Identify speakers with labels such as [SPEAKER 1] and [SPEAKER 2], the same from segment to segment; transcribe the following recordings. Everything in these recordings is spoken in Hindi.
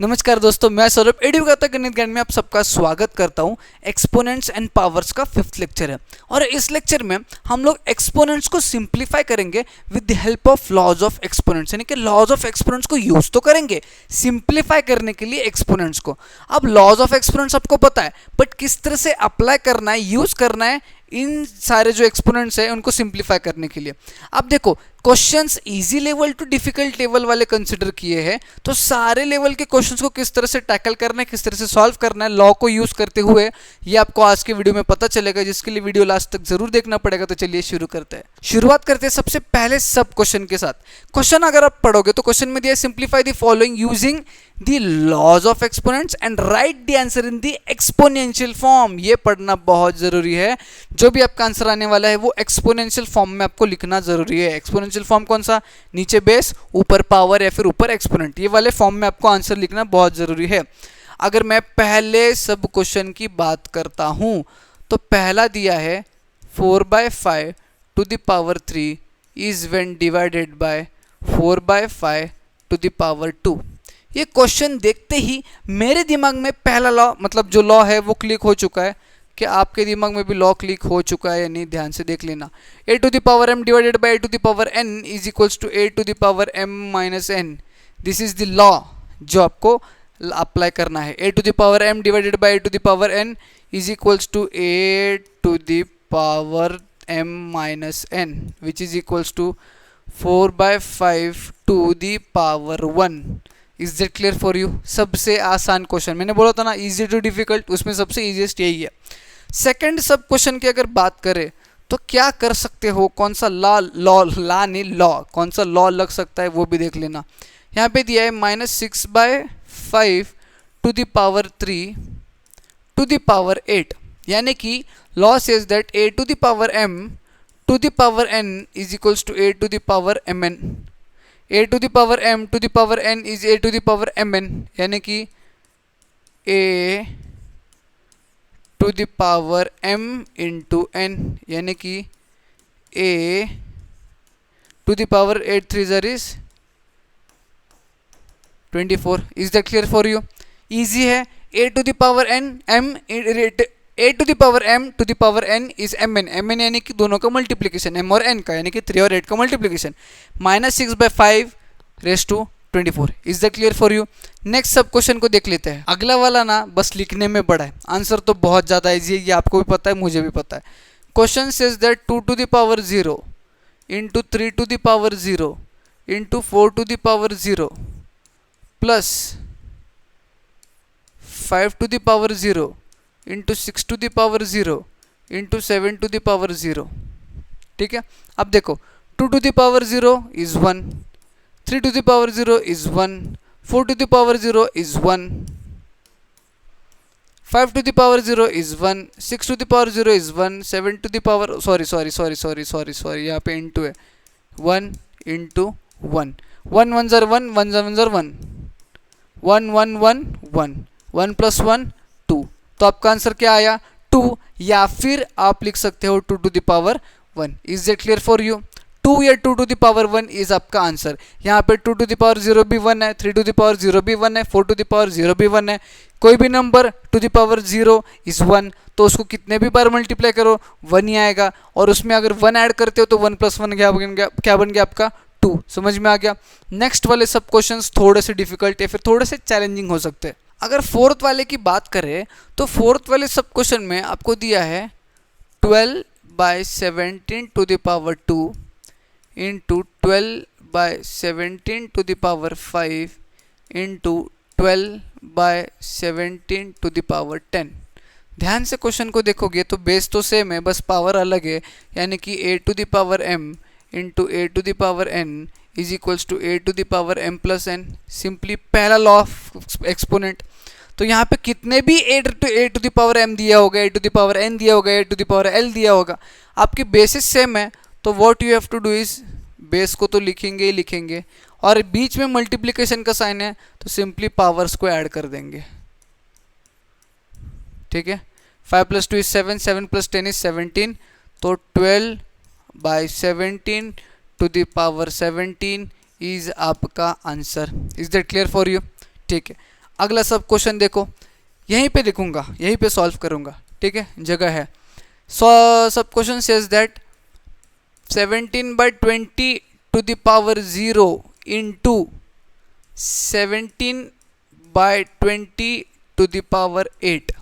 [SPEAKER 1] नमस्कार दोस्तों, मैं सौरभ एडुकेता गणित ज्ञान में आप सबका स्वागत करता हूं। एक्सपोनेंट्स एंड पावर्स का 5th लेक्चर है और इस लेक्चर में हम लोग एक्सपोनेंट्स को सिंप्लीफाई करेंगे with the help of laws of exponents, यानी कि लॉज ऑफ एक्सपोनेंट्स को यूज तो करेंगे सिंप्लीफाई करने के लिए एक्सपोनेंट्स को। अब लॉज ऑफ एक्सपोनेंट्स आपको पता है, बट किस तरह से अप्लाई करना है, यूज करना है इन सारे जो एक्सपोनेंट्स है उनको सिंप्लीफाई करने के लिए। अब देखो, questions easy level to difficult level वाले कंसिडर किए हैं, तो सारे लेवल के क्वेश्चंस को किस तरह से टैकल करना है, किस तरह से सॉल्व करना है लॉ को यूज करते हुए, ये आपको आज के वीडियो में पता चलेगा, जिसके लिए वीडियो लास्ट तक जरूर देखना पड़ेगा। तो चलिए शुरू करते हैं। शुरुआत करते हैं सबसे पहले सब क्वेश्चन के साथ। क्वेश्चन अगर आप पढ़ोगे तो क्वेश्चन में दिया simplify the following using the laws of exponents and write the answer in the exponential form. ये पढ़ना बहुत जरूरी है। जो भी आपका आंसर आने वाला है वो एक्सपोनेंशियल फॉर्म में आपको लिखना जरूरी है। एक्सपोनेंशियल फॉर्म कौन सा? नीचे बेस, ऊपर पावर या फिर ऊपर एक्सपोनेंट, ये वाले फॉर्म में आपको आंसर लिखना बहुत जरूरी है। अगर मैं पहले सब क्वेश्चन की बात करता हूं तो पहला दिया है 4/5 to the power 3 is when divided by 4/5 to the power 2। ये क्वेश्चन देखते ही मेरे दिमाग में पहला लॉ, मतलब जो लॉ है वो क्लिक हो चुका है। कि आपके दिमाग में भी लॉ क्लिक हो चुका है या नहीं, ध्यान से देख लेना। a to the power m divided by a to the power n is equals to a to the power m minus n। This is the law जो आपको अप्लाई करना है। a to the power m divided by a to the power n is equals to a to the power m minus n, which is equals to 4/5 to the power 1। Is that clear for you? सबसे आसान क्वेश्चन, मैंने बोला था ना इजी टू डिफिकल्ट, उसमें सबसे इजीएस्ट यही है। सेकंड सब क्वेश्चन की अगर बात करें तो क्या कर सकते हो, कौन सा लॉ कौन सा लॉ लग सकता है वो भी देख लेना। यहाँ पे दिया है -6/5 to the power 3 to the power 8, यानी कि law says that a to the power m to the power n is equals to a to the power mn। a to the power m to the power n is a to the power mn, यानी कि a to the power m into n, यानी कि a टू द पावर 8 3 ज़र is 24। Is that clear for you? Easy है। a to the power n m a to the power m to the power n is mn यानी कि दोनों का मल्टीप्लीकेशन, m और n का, यानी कि 3 और 8 का multiplication, -6/5 raise to 24। Is that clear for you? Next sub question को देख लेते हैं। अगला वाला ना बस लिखने में बड़ा है, आंसर तो बहुत ज़्यादा इजी है, ये आपको भी पता है, मुझे भी पता है। Question says that 2 to the power 0 into 3 to the power 0 into 4 to the power 0 plus 5 to the power 0 into 6 to the power 0 into 7 to the power 0। ठीक है, अब देखो 2 to the power 0 is 1, 3 to the power 0 is 1, 4 to the power 0 is 1, 5 to the power 0 is 1, 6 to the power 0 is 1, 7 to the power sorry यहाँ पे इंटू है, 1 इंटू 1, 1 1 ज़र 1, 1 7 ज़र 1, 1 1 1 1, 1 प्लस 1 2। तो आपका आंसर क्या आया? 2, या फिर आप लिख सकते हो 2 to the power 1। Is that clear for you? 2 या 2 टू द पावर 1 इज आपका आंसर। यहाँ पे 2 टू द पावर 0 भी 1 है, 3 टू द पावर 0 भी 1 है, 4 टू द पावर 0 भी 1 है। कोई भी number two the power 0 is 1, तो उसको कितने भी बार मल्टीप्लाई करो 1 ही आएगा, और उसमें अगर 1 ऐड करते हो तो 1 प्लस 1 क्या बन गया आपका? 2। समझ में आ गया? नेक्स्ट वाले सब क्वेश्चंस थोड़े से डिफिकल्ट या फिर थोड़े से चैलेंजिंग हो सकते हैं। अगर फोर्थ वाले की बात करें तो फोर्थ वाले सब क्वेश्चन में आपको दिया है 12/17 to the power 2 into 12/17 to the power 5 into 12/17 to the power 10। ध्यान से क्वेश्चन को देखोगे तो बेस तो सेम है, बस पावर अलग है, यानी कि a to the power m into a to the power n is equals to a to the power m plus n। Simply पहला लॉ ऑफ एक्सपोनेंट। तो यहाँ पे कितने भी a to the power m दिया होगा, a to the power n दिया होगा, a to the power l दिया होगा, आपकी बेसिस सेम है, तो what you have to do is base को तो लिखेंगे ही लिखेंगे, और बीच में मल्टीप्लिकेशन का साइन है तो सिंपली पावर्स को ऐड कर देंगे। ठीक है, 5 + 2 इज 7, 7 + 10 इज 17, तो 12/17 टू द पावर 17 इज आपका answer. Is that clear for you? ठीक है, अगला सब क्वेश्चन देखो, यहीं पे लिखूंगा, यहीं पे सॉल्व करूंगा, ठीक है, जगह है। सब question says that 17/20 to the power 0 into 17/20 to the power 8।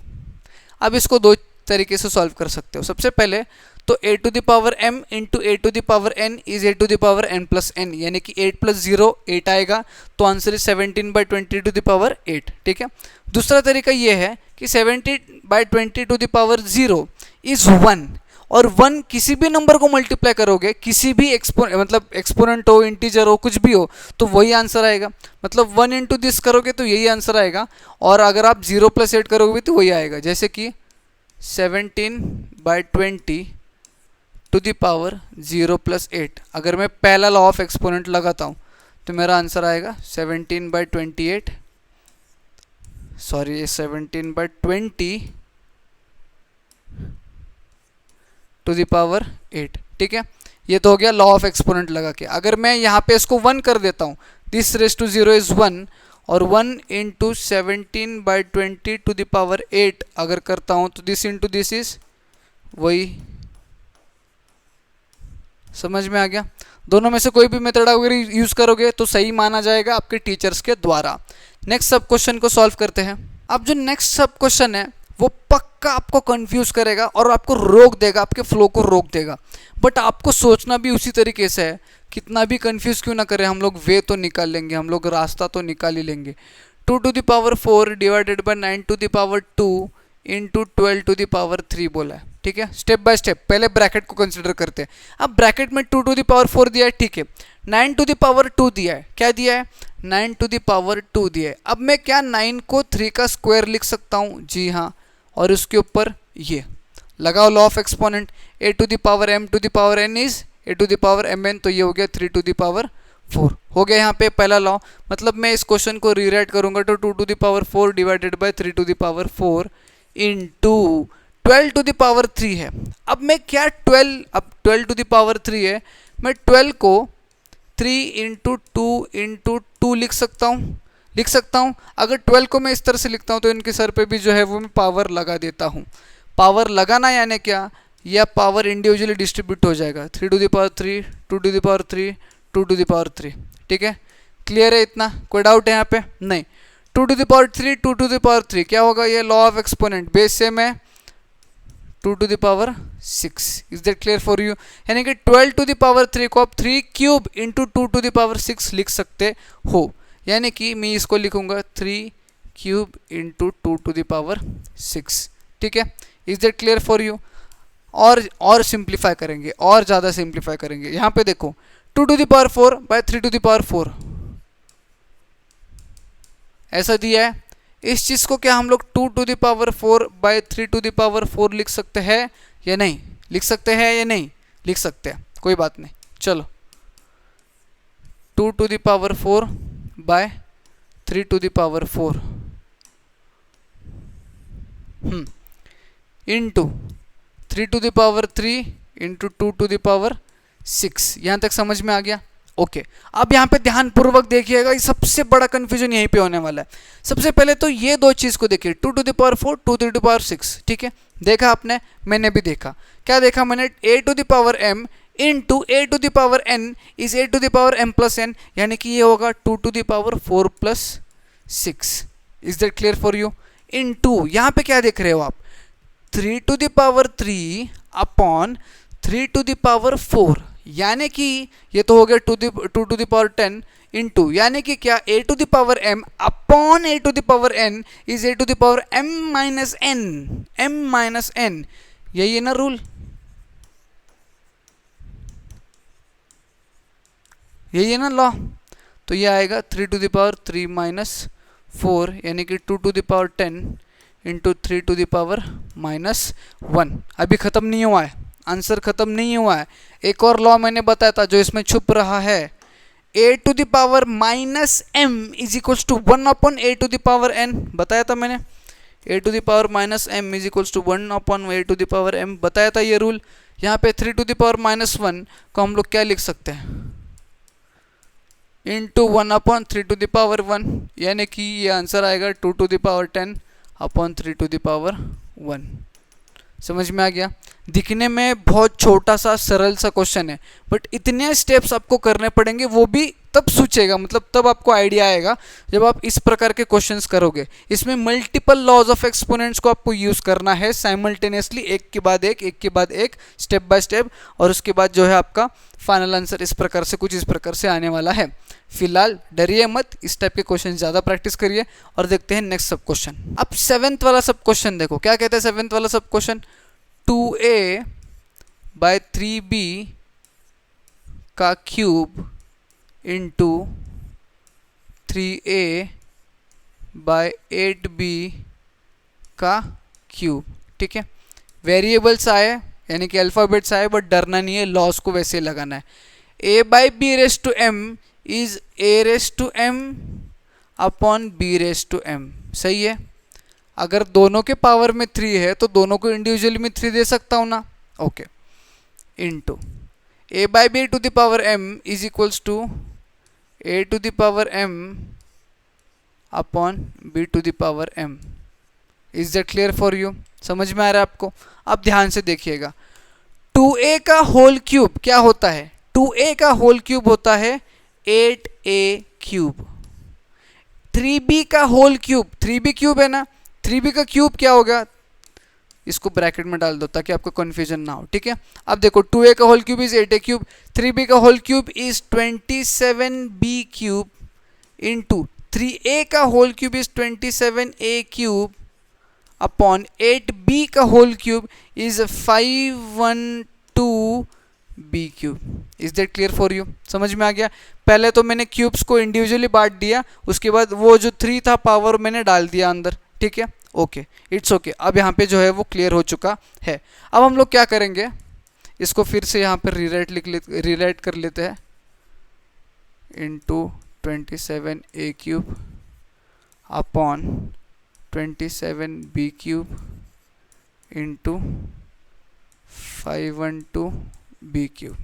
[SPEAKER 1] अब इसको दो तरीके से सॉल्व कर सकते हो। सबसे पहले तो a to the power m into a to the power n is a to the power n plus n, यानी कि 8 plus 0 8 आएगा, तो answer is 17/20 to the power 8, ठीक है। दूसरा तरीका ये है कि 17/20 to the power 0 इज 1, और 1 किसी भी नंबर को मल्टीप्लाई करोगे, किसी भी मतलब एक्सपोनेंट हो, इंटीजर हो, कुछ भी हो, तो वही आंसर आएगा। मतलब 1 इंटू दिस करोगे तो यही आंसर आएगा, और अगर आप 0 + 8 करोगे तो वही आएगा। जैसे कि 17/20 to the power 0 + 8, अगर मैं पहला लॉ ऑफ एक्सपोनेंट लगाता हूँ तो मेरा आंसर आएगा 17/28, सॉरी 17/20 to the power 8, ठीक है। ये तो हो गया लॉ ऑफ एक्सपोनेंट लगा के। अगर मैं यहाँ पे इसको 1 कर देता हूँ, दिस रेज टू 0 इज 1, और 1 इंटू 17/20 to the power 8 अगर करता हूँ तो दिस इंटू दिस इज वही। समझ में आ गया? दोनों में से कोई भी मेथड अगर यूज करोगे तो सही माना जाएगा आपके टीचर्स के द्वारा। नेक्स्ट सब क्वेश्चन को सॉल्व करते हैं। अब जो नेक्स्ट सब क्वेश्चन है वो पक्का आपको कंफ्यूज करेगा और आपको रोक देगा, आपके फ्लो को रोक देगा, बट आपको सोचना भी उसी तरीके से है। कितना भी कंफ्यूज क्यों ना करें, हम लोग वे तो निकाल लेंगे, हम लोग रास्ता तो निकाल ही लेंगे। 2 to the power 4 divided bye 9 to the power 2 into 12 to the power 3 बोला है, ठीक है। स्टेप बाय स्टेप पहले ब्रैकेट को कंसिडर करते हैं। अब ब्रैकेट में 2 to the power 4 दिया है, ठीक है। 9 to the power 2 दिया है, क्या दिया है? 9 to the power 2 दिया है। अब मैं क्या 9 को 3 का स्क्वायर लिख सकता हूँ? जी हाँ, और उसके ऊपर ये लगाओ law of exponent, a to the power m to the power n is a to the power mn, तो ये हो गया 3 to the power 4 हो गया यहाँ पे पहला लॉ। मतलब मैं इस क्वेश्चन को रीराइट करूंगा तो 2 to the power 4 divided bye 3 to the power 4 into 12 to the power 3 है। अब मैं क्या 12 to the power 3 है, मैं 12 को 3 इंटू 2 लिख सकता हूँ। अगर 12 को मैं इस तरह से लिखता हूँ तो इनके सर पे भी जो है वो मैं पावर लगा देता हूँ। पावर लगाना यानी क्या, या पावर इंडिविजुअली डिस्ट्रीब्यूट हो जाएगा। 3 to the power 3, 2 to the power 3, 2 to the power 3, ठीक है। क्लियर है इतना? कोई डाउट है यहाँ पे? नहीं। 2 to the power 3, 2 to the power 3 क्या होगा? ये लॉ ऑफ एक्सपोनेंट, बेस से मैं 2 to the power 6। Is that clear for you? यानी कि 12 to the power 3 को आप 3 cube into 2 to the power 6 लिख सकते हो। यानी कि मैं इसको लिखूंगा 3 cube into 2 to the power 6, ठीक है। Is that clear for you? और सिंप्लीफाई करेंगे, और ज़्यादा सिंप्लीफाई करेंगे। यहाँ पे देखो 2 to the power 4 by 3 to the power 4 ऐसा दिया है। इस चीज़ को क्या हम लोग 2 to the power 4 by 3 to the power 4 लिख सकते हैं या नहीं? लिख सकते हैं या नहीं? लिख सकते हैं, कोई बात नहीं। चलो 2 to the power 4 by 3 to the power 4 into 3 to the power 3 into 2 to the power 6। यहाँ तक समझ में आ गया? ओके। अब यहाँ पे ध्यानपूर्वक देखिएगा, ये सबसे बड़ा कंफ्यूजन यहीं पे होने वाला है। सबसे पहले तो ये दो चीज़ को देखिए, 2 to the power 4, 2 to the power 6, ठीक है। देखा आपने, मैंने भी देखा। क्या देखा मैंने? a to the power m into a to the power n is a to the power m plus n, यानी कि ये होगा 2 to the power 4 plus 6। Is that clear for you? Into यहाँ पे क्या देख रहे हो आप? 3 to the power 3 upon 3 to the power 4, यानी कि ये तो हो गया 2 to the power 10 इंटू, यानी कि क्या a to the power m upon a to the power n is a to the power m minus n। यही है ना रूल? यही है ना लॉ? तो ये आएगा 3 to the power 3 माइनस 4, यानी कि 2 to the power 10 into 3 to the power minus 1। अभी ख़त्म नहीं हुआ है, आंसर ख़त्म नहीं हुआ है। एक और लॉ मैंने बताया था जो इसमें छुप रहा है, a to the power minus m is equals to 1 upon a to the power n, बताया था मैंने। a to the power minus m is equals to 1 upon a to the power m, बताया था ये रूल। यहाँ पे 3 to the power माइनस 1 को हम लोग क्या लिख सकते हैं? इंटू 1/3⁻1, यानी कि ये आंसर आएगा 2⁻10 अपॉन 3⁻1। समझ में आ गया? दिखने में बहुत छोटा सा सरल सा क्वेश्चन है, बट इतने स्टेप्स आपको करने पड़ेंगे, वो भी तब सूझेगा, मतलब तब आपको आइडिया आएगा जब आप इस प्रकार के क्वेश्चंस करोगे। इसमें मल्टीपल लॉज ऑफ एक्सपोनेंट्स को आपको यूज़ करना है साइमल्टेनियसली, एक के बाद एक, स्टेप बाय स्टेप, और उसके बाद जो है आपका फाइनल आंसर इस प्रकार से, कुछ इस प्रकार से आने वाला है। फिलहाल डरिए मत, इस टाइप के क्वेश्चन ज़्यादा प्रैक्टिस करिए। और देखते हैं नेक्स्ट सब क्वेश्चन। अब 7th वाला सब क्वेश्चन देखो, क्या कहते हैं 7th वाला सब क्वेश्चन। 2a बाय 3b का cube into 3a bye 8b का क्यूब। ठीक है, वेरिएबल्स आए यानी कि अल्फ़ाबेट्स आए, बट डरना नहीं है, लॉस को वैसे लगाना है। a by b raise to m is a raise to m upon b raise to m। सही है, अगर दोनों के पावर में 3 है तो दोनों को इंडिविजुअली में 3 दे सकता हूँ ना। Okay, into a by b to the power m is equals to a to the power m upon b to the power m। Is that clear for you? समझ में आ रहा है आपको? अब ध्यान से देखिएगा, 2a का होल क्यूब क्या होता है? 2a का होल क्यूब होता है 8a क्यूब। 3b का होल क्यूब, 3b क्यूब है ना, 3b का क्यूब क्या होगा? इसको ब्रैकेट में डाल दो ताकि आपको कन्फ्यूजन ना हो। ठीक है, अब देखो 2a का whole cube is 8a cube, 3b का whole cube is 27b cube, into 3a का whole cube is 27a cube upon 8b का whole cube is 512b cube. Is that clear for you? समझ में आ गया? पहले तो मैंने क्यूब्स को इंडिविजुअली बांट दिया, उसके बाद वो जो 3 था पावर मैंने डाल दिया अंदर। ठीक है, ओके, इट्स ओके। अब यहाँ पे जो है वो क्लियर हो चुका है। अब हम लोग क्या करेंगे, इसको फिर से यहाँ पर रीराइट कर लेते हैं, into 27a cube upon 27b cube into 512b cube.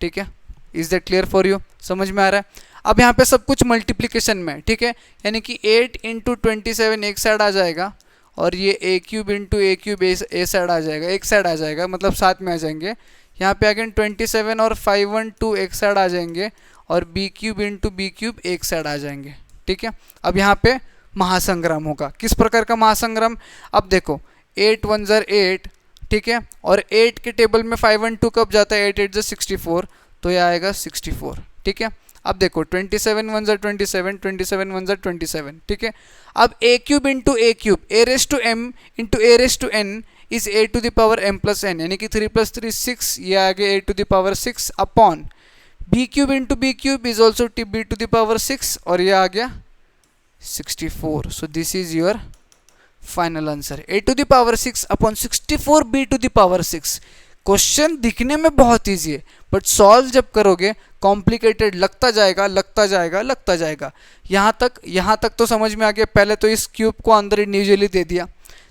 [SPEAKER 1] ठीक है, is that clear for you? समझ में आ रहा है? अब यहाँ पे सब कुछ मल्टीप्लिकेशन में, ठीक है, यानी कि 8 इंटू 27 एक साइड आ जाएगा, और ये a cube into a cube a side आ जाएगा, एक साइड आ जाएगा, मतलब साथ में आ जाएंगे। यहाँ पे अगेन 27 और 512 एक साइड आ जाएंगे, और b cube into b cube एक साइड आ जाएंगे। ठीक है, अब यहाँ पे महासंग्राम होगा। किस प्रकार का महासंग्राम? अब देखो 8 1 ज़र 8, ठीक है, और 8 के टेबल में 512 कब जाता है? 8 8 ज़र 64, तो ये आएगा 64। ठीक है, अब देखो 27 1 ज़र 27, 27 1 ज़र 27। ठीक है, अब a cube into a cube, a raise to m into a raise to n is a to the power m plus n, यानी कि 3 + 3 6, ये आ गया a to the power 6 upon b cube into b cube is also b to the power 6, और ये आ गया 64। So this is your final answer, a to the power 6 upon 64 b to the power 6। Question दिखने में बहुत ईजी है, बट सॉल्व जब करोगे कॉम्प्लिकेटेड लगता जाएगा, लगता जाएगा, लगता जाएगा। यहाँ तक तो समझ में आ गया। पहले तो इस क्यूब को अंदर इंडिविजुअली दे दिया,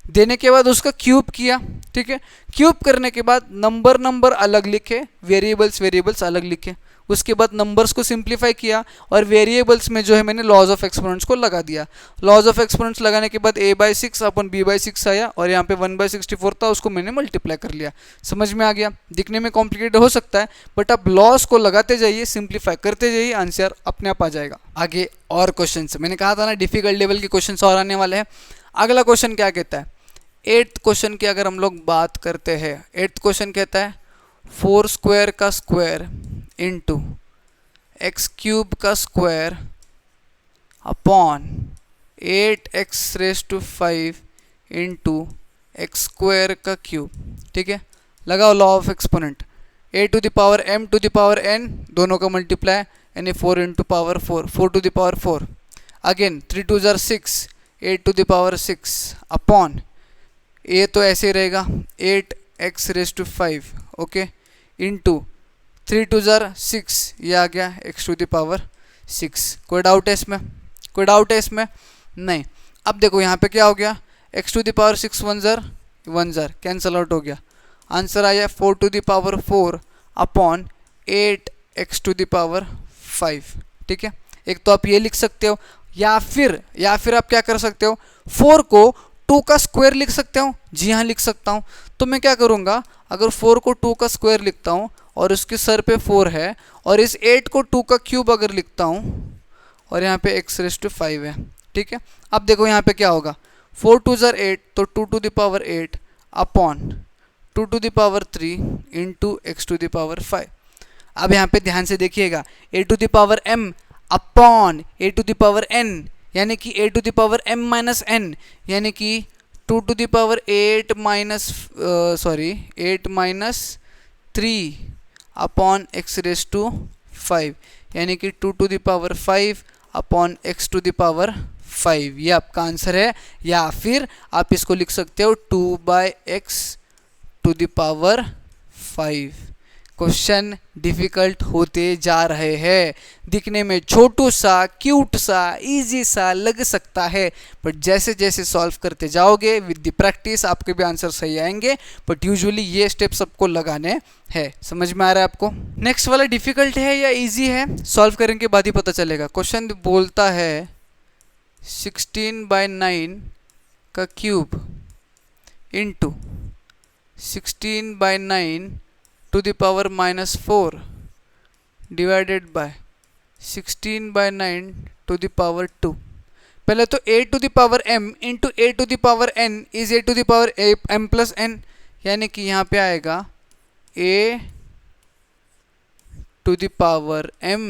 [SPEAKER 1] देने के बाद उसका क्यूब किया। ठीक है, क्यूब करने के बाद नंबर अलग लिखे, वेरिएबल्स अलग लिखे, उसके बाद नंबर्स को सिंप्लीफाई किया, और वेरिएबल्स में जो है मैंने लॉज ऑफ एक्सपोनेंट्स को लगा दिया। लॉज ऑफ एक्सपोनेंट्स लगाने के बाद a/6 अपॉन b/6 आया, और यहाँ पे 1/64 था, उसको मैंने मल्टीप्लाई कर लिया। समझ में आ गया? दिखने में कॉम्प्लिकेटेड हो सकता है, बट आप लॉज को लगाते जाइए, सिंप्लीफाई करते जाइए, आंसर अपने आप आ जाएगा। आगे और क्वेश्चन, मैंने कहा था ना डिफिकल्ट लेवल के क्वेश्चन और आने वाले हैं। अगला क्वेश्चन क्या कहता है? 8th क्वेश्चन की अगर हम लोग बात करते हैं, 8th क्वेश्चन कहता है 4 स्क्वायर का स्क्वायर इंटू एक्स क्यूब का square upon 8x raise to 5 into x square का क्यूब। ठीक है, लगाओ law of exponent, a to the power m to the power n, दोनों का मल्टीप्लाई, यानी 4 into power 4, 4 to the power 4, again 3 2 ज़र 6, 8 to the power 6 upon, a तो ऐसे रहेगा 8x raise to 5, okay, into 3 2 ज़र 6, ये आ गया x टू द पावर 6। कोई डाउट है इसमें? कोई डाउट है इसमें? नहीं। अब देखो यहाँ पे क्या हो गया, x टू द पावर 6 1 ज़र कैंसल आउट हो गया, आंसर आया 4 to the power 4 upon 8x to the power 5। ठीक है, एक तो आप ये लिख सकते हो, या फिर आप क्या कर सकते हो, 4 को 2 का स्क्वायर लिख सकते हो। जी हाँ, लिख सकता हूँ। तो मैं क्या करूँगा, अगर 4 को 2 का स्क्वायर लिखता हूँ और उसके सर पे 4 है, और इस 8 को 2 का क्यूब अगर लिखता हूँ और यहाँ पे x⁵ है, ठीक है। अब देखो यहाँ पे क्या होगा, 4 2 ज़र 8, तो 2 to the power 8 upon 2 to the power 3 into x to the power 5। अब यहाँ पे ध्यान से देखिएगा, a to the power m upon a to the power n, यानी कि a to the power m minus n, यानी कि 2 to the power 8 minus 3 upon x⁵ यानी कि 2 to the power 5 upon x to the power 5। ये आपका आंसर है। या फिर आप इसको लिख सकते हो 2/x to the power 5। Question difficult होते जा रहे हैं, दिखने में छोटू सा, क्यूट सा, इजी सा लग सकता है, बट जैसे जैसे सॉल्व करते जाओगे विद द प्रैक्टिस आपके भी आंसर सही आएंगे। बट यूजुअली ये स्टेप्स आपको लगाने हैं। समझ में आ रहा है आपको? नेक्स्ट वाला डिफिकल्ट है या इजी है, सॉल्व करने के बाद ही पता चलेगा। क्वेश्चन बोलता है 16/9 का cube into 16/9 to the power -4 divided by 16/9 to the power 2। पहले तो a to the power m into a to the power n is a to the power m plus n, यानी कि यहाँ पे आएगा a to the power m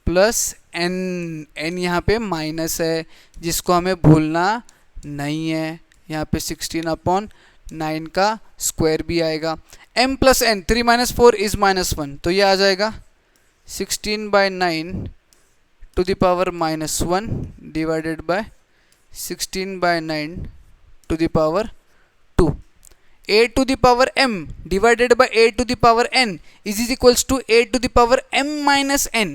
[SPEAKER 1] plus n। n यहाँ पे माइनस है जिसको हमें भूलना नहीं है। यहाँ पे 16/9 का स्क्वायर भी आएगा। m plus n, 3 minus 4 is -1, तो ये आ जाएगा 16/9 to the power -1 divided by 16/9 to the power 2। a to the power m divided by a to the power n is equals to a to the power m minus n,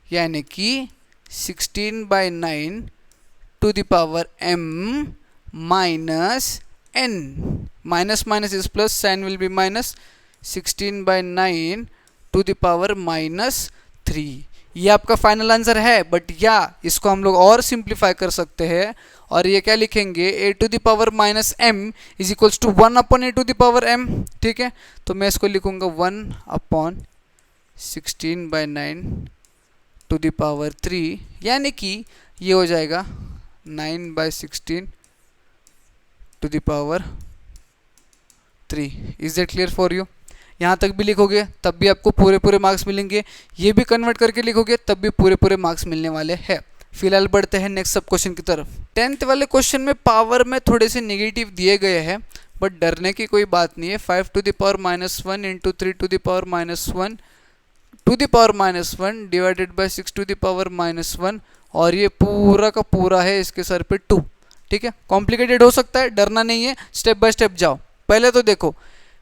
[SPEAKER 1] यानी कि 16/9 to the power m minus n। Minus minus is plus, sign will be minus, 16/9 to the power -3। ये आपका फाइनल आंसर है। बट या इसको हम लोग और सिंप्लीफाई कर सकते हैं, और ये क्या लिखेंगे, a to the power -m is equals to 1 upon a to the power m। ठीक है, तो मैं इसको लिखूंगा 1 अपॉन 16/9 टू द पावर 3, यानी कि ये हो जाएगा 9/16 to the power 3। Is that clear for you? यहाँ तक भी लिखोगे तब भी आपको पूरे मार्क्स मिलेंगे, ये भी कन्वर्ट करके लिखोगे तब भी पूरे मार्क्स मिलने वाले हैं। फिलहाल बढ़ते हैं नेक्स्ट सब क्वेश्चन की तरफ। 10th वाले क्वेश्चन में पावर में थोड़े से नेगेटिव दिए गए हैं, बट डरने की कोई बात नहीं है। 5 to the power -1 into 3 to the power -1 to the power -1 divided by 6 to the power -1, और ये पूरा का पूरा है इसके सर पे 2। ठीक है, कॉम्प्लिकेटेड हो सकता है, डरना नहीं है, स्टेप बाय स्टेप जाओ। पहले तो देखो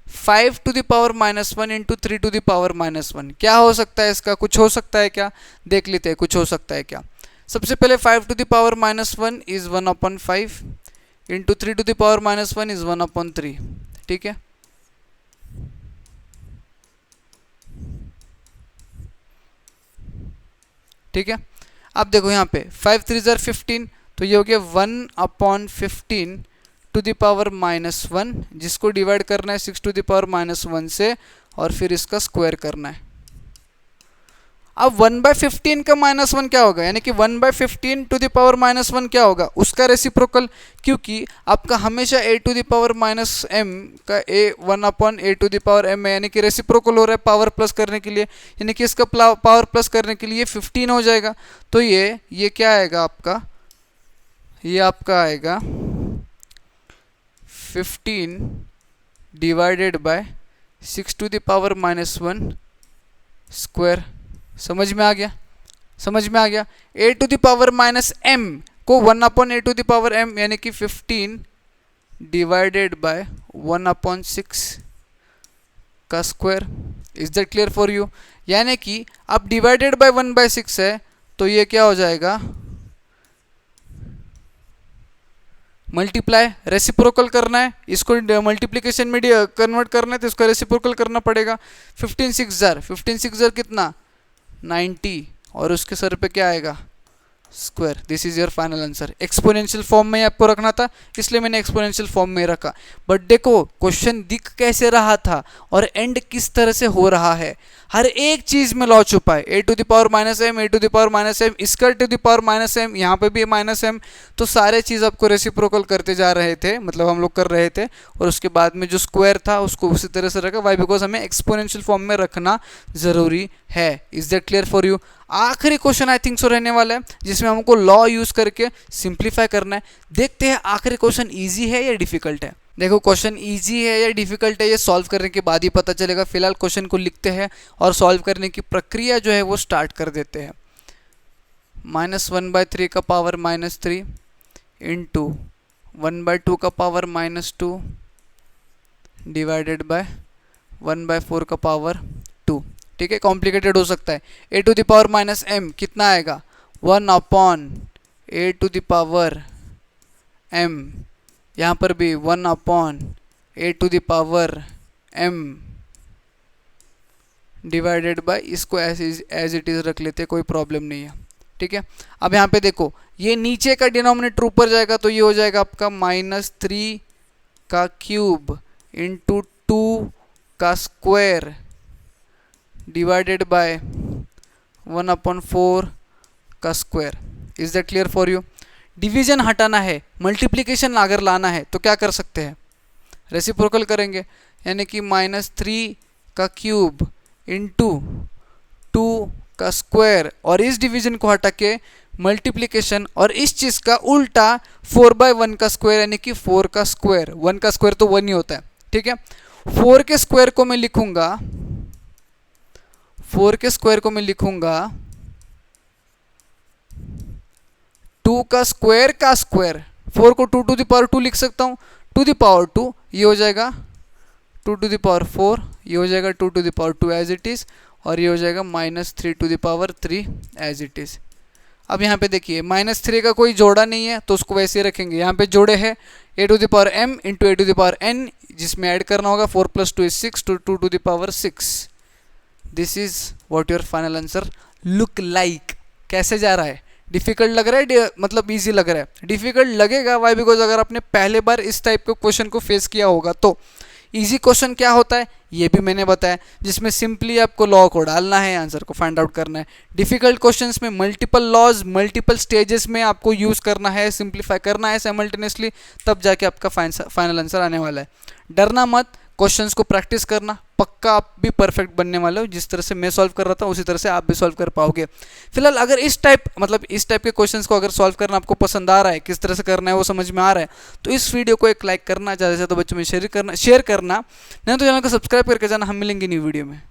[SPEAKER 1] 5 to the power -1 into 3 to the power -1 क्या हो सकता है, इसका कुछ हो सकता है क्या, देख लेते हैं कुछ हो सकता है क्या। सबसे पहले 5 to the power -1 is 1/5 into 3 to the power -1 is 1/3। ठीक है, ठीक है। अब देखो यहाँ पे 5 3 ज़र 15, तो ये हो गया 1/15 टू द पावर -1, जिसको डिवाइड करना है 6 टू द पावर -1 से, और फिर इसका स्क्वायर करना है। अब 1/15 का -1 क्या होगा, यानी कि 1/15 टू द पावर -1 क्या होगा, उसका रेसिप्रोकल, क्योंकि आपका हमेशा a to the power -m का 1/a to the power m है, यानी कि रेसिप्रोकल हो रहा है पावर प्लस करने के लिए, यानी कि इसका पावर प्लस करने के लिए 15 हो जाएगा। तो ये क्या आएगा आपका, ये आपका आएगा 15 divided by 6 to the power -1 square. समझ में आ गया, समझ में आ गया। a to the power -m को 1/a to the power m, यानी कि 15 डिवाइडेड बाय 1/6 का square. Is that clear for you? यानी कि अब डिवाइडेड बाय 1/6 है, तो ये क्या हो जाएगा, मल्टीप्लाई, रेसिप्रोकल करना है, इसको मल्टीप्लिकेशन में कन्वर्ट करना है, तो इसका रेसिप्रोकल करना पड़ेगा। 15 6 ज़र कितना 90 और उसके सर पे क्या आएगा square. This is your final answer. Exponential form में आपको रखना था इसलिए मैंने एक्सपोनेंशियल फॉर्म में रखा। बट देखो क्वेश्चन दिख कैसे रहा था और एंड किस तरह से हो रहा है, हर एक चीज में लॉ छुपा है। a to the power minus M, a to the power minus M, इसका to the power minus M, यहाँ पे भी माइनस एम। तो सारे चीज़ आपको रेसिप्रोकल करते जा रहे थे, मतलब हम लोग कर रहे थे। और उसके बाद में जो स्क्वायर था उसको उसी तरह से रखा। वाई बिकॉज हमें एक्सपोनेंशियल फॉर्म में रखना ज़रूरी है। Is that clear for you? आखिरी क्वेश्चन आई थिंक सो रहने वाला है जिसमें हमको लॉ यूज़ करके सिंप्लीफाई करना है। देखते हैं आखिरी क्वेश्चन ईजी है या डिफिकल्ट है। देखो क्वेश्चन इजी है या डिफिकल्ट है ये सॉल्व करने के बाद ही पता चलेगा। फिलहाल क्वेश्चन को लिखते हैं और सॉल्व करने की प्रक्रिया जो है वो स्टार्ट कर देते हैं। -1/3 का पावर -3 इंटू 1/2 का पावर -2 डिवाइडेड बाय 1/4 का पावर 2। ठीक है, कॉम्प्लिकेटेड हो सकता है। a to the power minus m कितना आएगा 1/a to the power m, यहाँ पर भी 1/a to the power m divided by, इसको एज इट इज़ रख लेते, कोई प्रॉब्लम नहीं है। ठीक है, अब यहाँ पे देखो ये नीचे का डिनोमिनेटर ऊपर जाएगा तो ये हो जाएगा आपका -3 का क्यूब इंटू 2 का स्क्वायर डिवाइडेड बाय 1/4 का square. Is that clear for you? Division हटाना है, मल्टीप्लिकेशन अगर लाना है तो क्या कर सकते हैं, रेसिप्रोकल करेंगे, यानी कि -3 का क्यूब इंटू 2 का स्क्वायर, और इस डिवीजन को हटा के मल्टीप्लिकेशन, और इस चीज़ का उल्टा 4/1 का स्क्वायर, यानी कि 4 का स्क्वायर। 1 का स्क्वायर तो 1 ही होता है। ठीक है, 4 के स्क्वायर को मैं लिखूंगा 2 का स्क्वायर का स्क्वायर। 4 को 2 टू द पावर 2 लिख सकता हूँ, 2 द पावर 2, ये हो जाएगा 2 टू द पावर 4, ये हो जाएगा 2 to the power 2 as it is, और ये हो जाएगा -3 to the power 3 as it is. अब यहाँ पे देखिए -3 का कोई जोड़ा नहीं है तो उसको वैसे ही रखेंगे। यहाँ पे जोड़े हैं a to the power m into a to the power n, जिसमें ऐड करना होगा 4 + 2 = 6 2 to the power 6। This is what your final answer look like. कैसे जा रहा है? डिफिकल्ट लग रहा है, मतलब इजी लग रहा है? डिफिकल्ट लगेगा, वाई बिकॉज अगर आपने पहले बार इस टाइप के क्वेश्चन को फेस किया होगा तो। इजी क्वेश्चन क्या होता है ये भी मैंने बताया, जिसमें सिंपली आपको लॉ को डालना है, आंसर को फाइंड आउट करना है। डिफिकल्ट क्वेश्चंस में मल्टीपल लॉज मल्टीपल स्टेजेस में आपको यूज़ करना है, सिंप्लीफाई करना है साइमल्टेनियसली, तब जाके आपका फाइनल आंसर आने वाला है। डरना मत, क्वेश्चंस को प्रैक्टिस करना, पक्का आप भी परफेक्ट बनने वाले हो। जिस तरह से मैं सॉल्व कर रहा था उसी तरह से आप भी सॉल्व कर पाओगे। फिलहाल अगर इस टाइप के क्वेश्चंस को अगर सॉल्व करना आपको पसंद आ रहा है, किस तरह से करना है वो समझ में आ रहा है, तो इस वीडियो को एक लाइक करना, ज़्यादा से ज़्यादा बच्चों में शेयर करना, नहीं तो चैनल को सब्सक्राइब करके जाना। हम मिलेंगे न्यू वीडियो में।